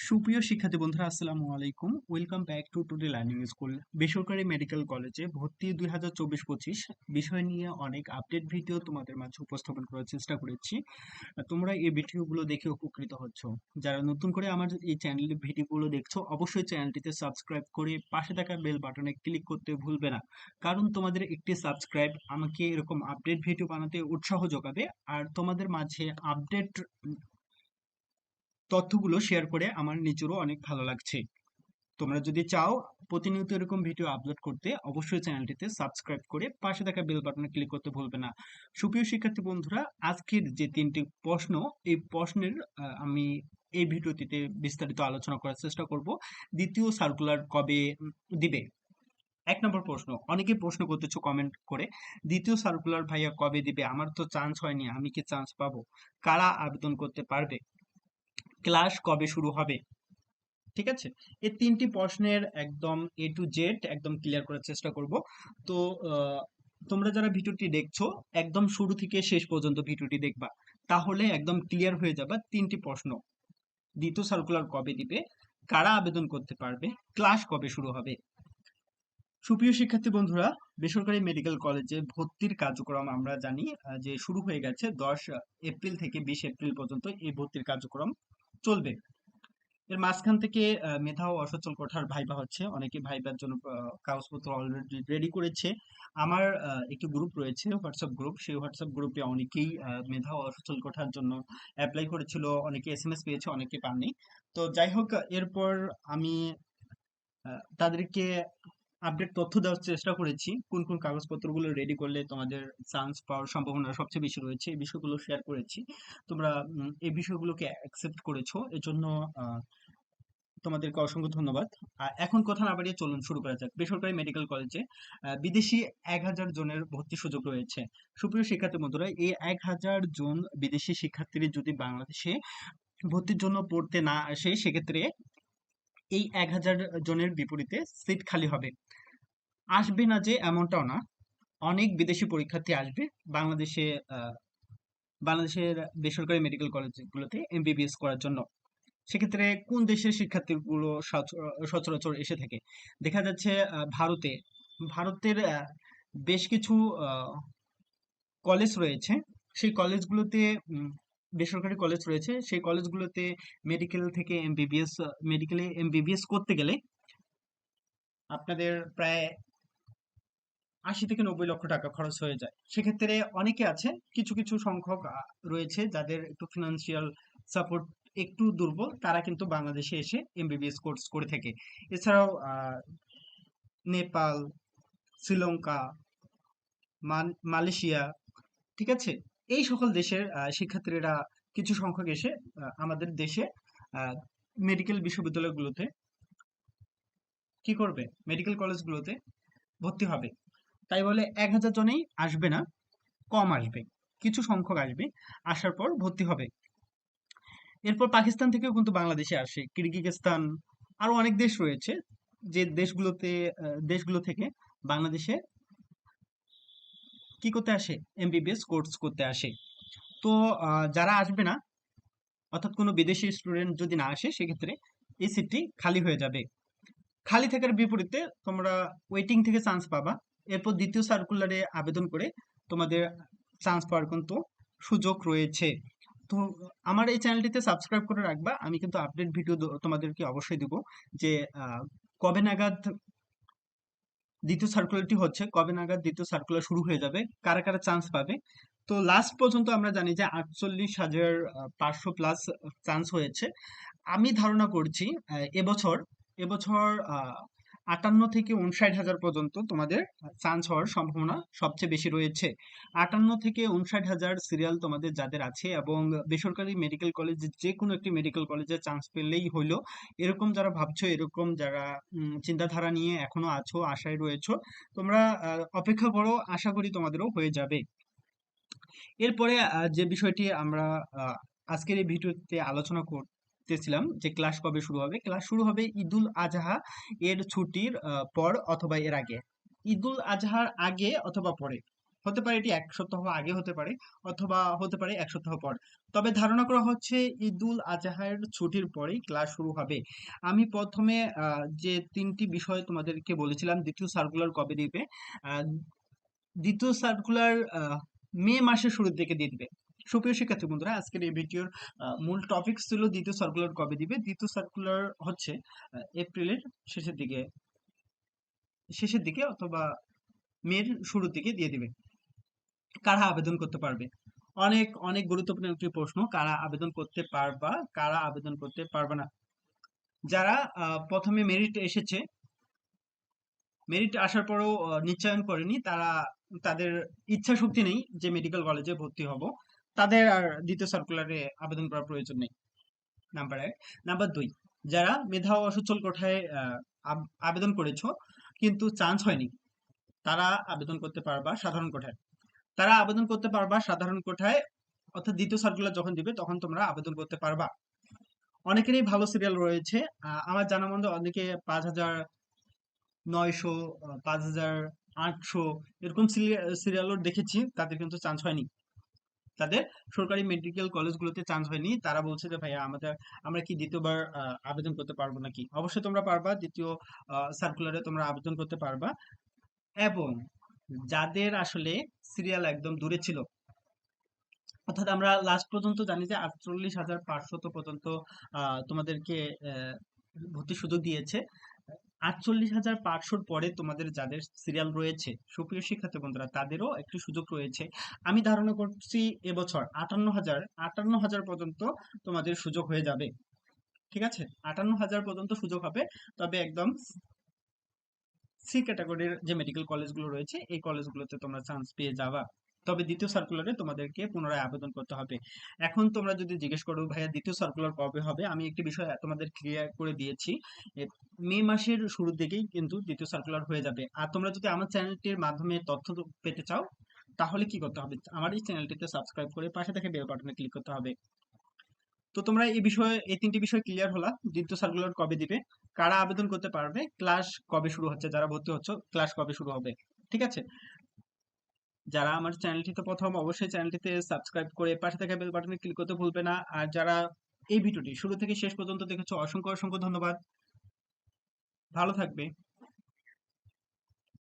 সুপ্রিয় শিক্ষার্থী বন্ধুরা, আসসালামু আলাইকুম। Welcome back to today learning school. বেসরকারি মেডিকেল কলেজে ভর্তি 2024-25 বিষয় নিয়ে অনেক আপডেট ভিডিও তোমাদের মাঝে উপস্থাপন করার চেষ্টা করেছি। তোমরা এই ভিডিওগুলো দেখে উপকৃত হচ্ছ। যারা নতুন করে আমার এই চ্যানেলের ভিডিওগুলো দেখছো, অবশ্যই চ্যানেলটিতে সাবস্ক্রাইব করে পাশে থাকা বেল বাটনে ক্লিক করতে ভুলবে না। কারণ তোমাদের একটি সাবস্ক্রাইব আমাকে এরকম আপডেট ভিডিও বানাতে উৎসাহ যোগাবে। আর তোমাদের মাঝে আপডেট তথ্যগুলো শেয়ার করে আমার নিজেরও অনেক ভালো লাগছে। তোমরা যদি চাও প্রতিনিয়ত এরকম ভিডিও আপলোড করতে, অবশ্যই চ্যানেলটিতে সাবস্ক্রাইব করে পাশে থাকা বেল বাটনে ক্লিক করতে ভুলবে না। সুপ্রিয় শিক্ষার্থী বন্ধুরা, আজকের যে তিনটি প্রশ্ন, এই প্রশ্নের আমি এই ভিডিওটিতে বিস্তারিত আলোচনা করার চেষ্টা করব। দ্বিতীয় সার্কুলার কবে দিবে? 1 নম্বর প্রশ্ন, অনেকে প্রশ্ন করতেছো কমেন্ট করে, দ্বিতীয় সার্কুলার ভাইয়া কবে দিবে? আমার তো চান্স হয়নি, আমি কি চান্স পাবো? কারা আবেদন করতে পারবে? ক্লাস কবে শুরু হবে? ঠিক আছে, এই তিনটি প্রশ্নের একদম এ টু জেড একদম ক্লিয়ার করার চেষ্টা করব। তো তোমরা যারা ভিডিওটি দেখছো, একদম শুরু থেকে শেষ পর্যন্ত ভিডিওটি দেখবা, তাহলে একদম ক্লিয়ার হয়ে যাবে তিনটি প্রশ্ন। দ্বিতীয় সার্কুলার কবে দিবে, কারা আবেদন করতে পারবে, ক্লাস কবে শুরু হবে। সুপ্রিয় শিক্ষার্থী বন্ধুরা, বেসরকারি মেডিকেল কলেজে ভর্তির কার্যক্রম আমরা জানি যে শুরু হয়ে গেছে। 10 এপ্রিল থেকে 20 এপ্রিল পর্যন্ত এই ভর্তির কার্যক্রম চলবে। এর মাঝখান থেকে মেধা ও অসচল কোঠার ভাইবা হচ্ছে, অনেকে ভাইবার জন্য কাগজপত্র অলরেডি রেডি করেছে। আমার একটি গ্রুপ রয়েছে, হোয়াটসঅ্যাপ গ্রুপ, সেই হোয়াটসঅ্যাপ গ্রুপে অনেকেই মেধা ও অসচল কোঠার জন্য অ্যাপ্লাই করেছিল, অনেকে এসএমএস পেয়েছে, অনেকে পাননি। তো যাই হোক, এরপর আমি তাদেরকে আপডেট তথ্য দেওয়ার চেষ্টা করেছি, কোন কোন কাগজপত্রগুলো রেডি করলে তোমাদের চান্স পাওয়ার সম্ভাবনা সবচেয়ে বেশি রয়েছে, এই বিষয়গুলো শেয়ার করেছি। তোমরা এই বিষয়গুলোকে অ্যাকসেপ্ট করেছো, এজন্য তোমাদেরকে অসংখ্য ধন্যবাদ। এখন কথা না বাড়িয়ে চলুন শুরু করা যাক। বেসরকারি মেডিকেল কলেজে বিদেশি 1,000 জনের ভর্তি সুযোগ রয়েছে। সুপ্রিয় শিক্ষার্থী বন্ধুরা, এই 1,000 জন বিদেশি শিক্ষার্থী যদি বাংলাদেশে ভর্তির জন্য পড়তে না আসে, সেক্ষেত্রে এই 1,000 জনের বিপরীতে সিট খালি হবে। আসবে না যে এমনটাও না, অনেক বিদেশি পরীক্ষার্থী আসবে বাংলাদেশে, বাংলাদেশের বেসরকারি মেডিকেল কলেজগুলোতে এমবিবিএস করার জন্য। সেক্ষেত্রে কোন দেশের শিক্ষার্থীগুলো সচরাচর এসে থাকে? দেখা যাচ্ছে ভারতের বেশ কিছু কলেজ রয়েছে। সেই কলেজগুলোতে বেসরকারি কলেজ রয়েছে, সেই কলেজগুলোতে মেডিকেলে এমবিবিএস করতে গেলে আপনাদের প্রায় 80 থেকে 90 লক্ষ টাকা খরচ হয়ে যায়। সেক্ষেত্রে অনেকে আছে, কিছু কিছু সংখ্যক রয়েছে যাদের একটু ফিনান্সিয়াল সাপোর্ট একটু দুর্বল, তারা কিন্তু বাংলাদেশে এসে এমবিবিএস কোর্স করে থাকে। এছাড়াও নেপাল, শ্রীলঙ্কা, মালয়েশিয়া, ঠিক আছে, এই সকল দেশের শিক্ষার্থীরা কিছু সংখ্যক এসে আমাদের দেশে মেডিকেল বিশ্ববিদ্যালয়গুলোতে কি করবে, মেডিকেল কলেজগুলোতে ভর্তি হবে। তাই বলে 1,000 জনেই আসবে না, কম আসবে, কিছু সংখ্যক আসবে, আসার পর ভর্তি হবে। এরপর পাকিস্তান থেকেও কিন্তু বাংলাদেশে আসে, কিরগিজস্তান, আরো অনেক দেশ রয়েছে, যে দেশগুলো থেকে বাংলাদেশে কি করতে আসে, এমবিবিএস কোর্স করতে আসে। তো যারা আসবে না, অর্থাৎ কোনো বিদেশি স্টুডেন্ট যদি না আসে, সেক্ষেত্রে এই সিটটি খালি হয়ে যাবে। খালি থাকার বিপরীতে তোমরা ওয়েটিং থেকে চান্স পাবা। এরপর দ্বিতীয় সার্কুলারে আবেদন করে তোমাদের চান্স পাওয়ার কিন্তু সুযোগ রয়েছে। তো আমার এই চ্যানেলটিতে সাবস্ক্রাইব করে রাখবা, আমি কিন্তু আপডেট ভিডিও তোমাদেরকে অবশ্যই দিব, যে কবে নাগাদ দ্বিতীয় সার্কুলারটি হচ্ছে, কবে নাগাদ দ্বিতীয় সার্কুলার শুরু হয়ে যাবে, কারা কারা চান্স পাবে। তো লাস্ট পর্যন্ত আমরা জানি যে 48,500 প্লাস চান্স হয়েছে। আমি ধারণা করছি এবছর এবছর 58 থেকে 59 হাজার পর্যন্ত তোমাদের চান্স হওয়ার সম্ভাবনা সবচেয়ে বেশি রয়েছে। 58 থেকে 59 হাজার সিরিয়াল তোমাদের যাদের আছে, এবং বেসরকারি মেডিকেল কলেজ, যে কোনো একটি মেডিকেল কলেজে চান্স পেলেই হইলো, এরকম যারা ভাবছো, এরকম যারা চিন্তাধারা নিয়ে এখনো আছো, আশায় রয়েছো, তোমরা অপেক্ষা করো, আশা করি তোমাদেরও হয়ে যাবে। এরপরে যে বিষয়টি আমরা আহ, আজকের এই ভিডিওতে আলোচনা করতেছিলাম, যে ক্লাস কবে শুরু হবে। ক্লাস শুরু হবে ঈদুল আজহা এর ছুটির পর অথবা এর আগে, ঈদুল আজহার আগে অথবা পরে। হতে পারে এটি 1 সপ্তাহ আগে হতে পারে, অথবা হতে পারে 1 সপ্তাহ পর। তবে ধারণা করা হচ্ছে ঈদুল আজহার ছুটির পরেই ক্লাস শুরু হবে। আমি প্রথমে যে 3টি বিষয় তোমাদেরকে বলেছিলাম, দ্বিতীয় সার্কুলার কবে দিবে। আহ, দ্বিতীয় সার্কুলার মে মাসের শুরুর দিকে দিয়ে দিবে। সুপ্রিয় শিক্ষার্থী বন্ধুরা, আজকের এই ভিডিওর মূল টপিক ছিল দ্বিতীয় সার্কুলার কবে দিবে। দ্বিতীয় সার্কুলার হচ্ছে এপ্রিলের শেষের দিকে, অথবা মের শুরুর দিকে দিয়ে দিবে। কারা আবেদন করতে পারবে? অনেক অনেক গুরুত্বপূর্ণ একটি প্রশ্ন, কারা আবেদন করতে পারবা, কারা আবেদন করতে পারবে না। যারা প্রথমে মেরিট এসেছে, মেরিট আসার পরেও নিশ্চয়ন করেনি, তাদের ইচ্ছা শক্তি নেই যে মেডিকেল কলেজে ভর্তি হব, তাদের আর দ্বিতীয় সার্কুলারে আবেদন করার প্রয়োজন নেই। নাম্বার 1। নাম্বার 2, যারা মেধা ও সচল কোঠায় আবেদন করেছো কিন্তু চান্স হয়নি, তারা আবেদন করতে পারবা সাধারণ কোঠায়। অর্থাৎ দ্বিতীয় সার্কুলার যখন দিবে তখন তোমরা আবেদন করতে পারবা। অনেকেরই ভালো সিরিয়াল রয়েছে, আমার জানা মধ্যে অনেকে 5,900, 5,800 এরকম সিরিয়ালও দেখেছি, তাদের কিন্তু চান্স হয়নি। তাদের সরকারি মেডিকেল কলেজগুলোতে চান্স হয়নি। তারা বলছে যে ভাইয়া আমরা কি দ্বিতীয়বার আবেদন করতে পারবো নাকি? অবশ্যই তোমরা পারবা, দ্বিতীয় সার্কুলারে তোমরা আবেদন করতে পারবা। এবং যাদের আসলে সিরিয়াল একদম দূরে ছিল, অর্থাৎ আমরা লাস্ট পর্যন্ত জানি যে 48,500 পর্যন্ত তোমাদেরকে ভর্তির সুযোগ দিয়েছে। 48,500 পরে তোমাদের যাদের সিরিয়াল রয়েছে, সুপ্রিয় শিক্ষার্থী বন্ধুরা, তাদেরও একটি সুযোগ রয়েছে। আমি ধারণা করছি এবছর 58,000 পর্যন্ত তোমাদের সুযোগ হয়ে যাবে। ঠিক আছে, 58,000 পর্যন্ত সুযোগ হবে। তবে একদম সি ক্যাটাগরির যে মেডিকেল কলেজগুলো রয়েছে, এই কলেজগুলোতে তোমরা চান্স পেয়ে যাবা। তবে দ্বিতীয় সার্কুলারে তোমাদেরকে পুনরায় আবেদন করতে হবে। এখন তোমরা যদি জিজ্ঞেস করো ভাইয়া দ্বিতীয় সার্কুলার কবে হবে, আমি একটি বিষয় তোমাদের ক্লিয়ার করে দিয়েছি। মে মাসের শুরুর দিকেই কিন্তু দ্বিতীয় সার্কুলার হয়ে যাবে। আর তোমরা যদি আমার চ্যানেলটির মাধ্যমে তথ্য পেতে চাও, তাহলে কি করতে হবে? আমার এই চ্যানেলটিতে সাবস্ক্রাইব করে পাশে থাকা বেল বাটনে ক্লিক করতে হবে। তো তোমরা এই 3টি বিষয় ক্লিয়ার হলা। দ্বিতীয় সার্কুলার কবে দিবে, কারা আবেদন করতে পারবে, ক্লাস কবে শুরু হচ্ছে, যারা ভর্তি হচ্ছে ক্লাস কবে শুরু হবে। ঠিক আছে, যারা আমার চ্যানেলটিতে প্রথম, অবশ্যই চ্যানেলটিতে সাবস্ক্রাইব করে পাশে থাকা বেল বাটনে ক্লিক করতে ভুলবে না। আর যারা এই ভিডিওটি শুরু থেকে শেষ পর্যন্ত দেখেছো, অসংখ্য অসংখ্য ধন্যবাদ। ভালো থাকবে।